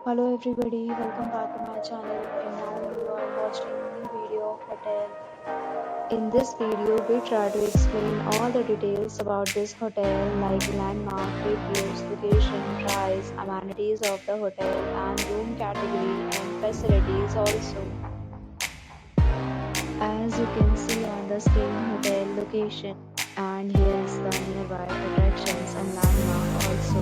Hello everybody, welcome back to my channel and now you are watching new video of hotel. In this video, we try to explain all the details about this hotel like landmark, reviews, location, price, amenities of the hotel and room category and facilities also. As you can see on the screen hotel location and here is the nearby attractions and landmark also.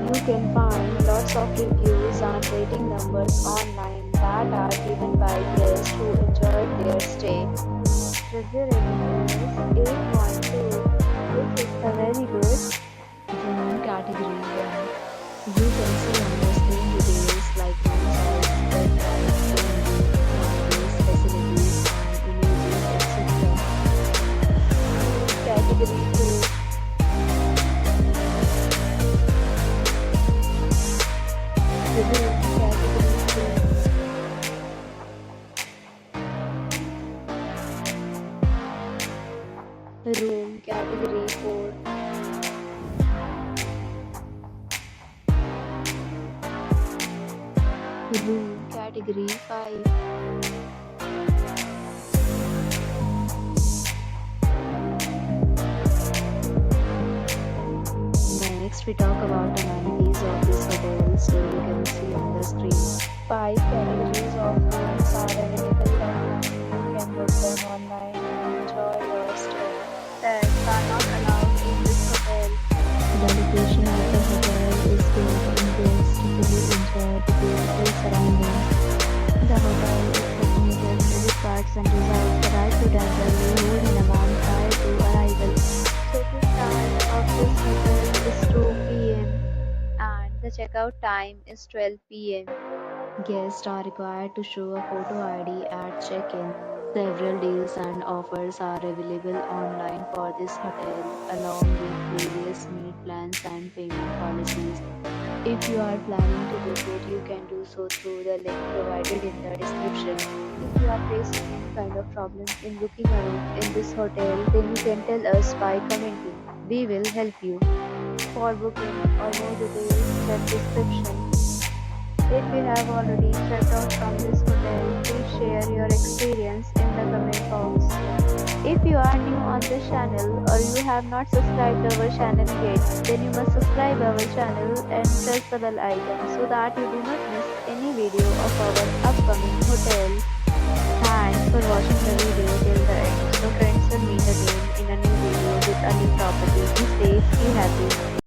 You can find lots of reviews and rating numbers online that are given by guests who enjoyed their stay. Review rating is 8.2, which is a very good room category 1. You can see on the screen details like room size, bed type, amenities, facilities, and images, etc. Category 2. Review category 3. Room category 4. Room category 5. Next we talk about amenities of this hotel, so you can see on the screen. 5 categories of rooms are available and you can book them online and enjoy your stay. Pets are not allowed in this hotel. The location of the hotel is built in ways to fully enjoy the beautiful surroundings. The hotel is facilitated credit cards and reserves the right to temporarily hold an amount prior to arrival. Check-in time of this hotel is 2 p.m. and the checkout time is 12 p.m. Guests are required to show a photo ID at check-in. Several deals and offers are available online for this hotel, along with various meal plans and payment policies. If you are planning to book it, you can do so through the link provided in the description. If you are facing any kind of problem in booking a room in this hotel, then you can tell us by commenting. We will help you. For booking or more details, check description. If you have already checked out from this hotel, please share your experience in the comment box. If you are new on this channel or you have not subscribed our channel yet, then you must subscribe our channel and press the bell icon so that you do not miss any video of our upcoming hotel. Thanks for watching the video till the end. So friends, will meet again in a new video with a new property. Be safe, be happy.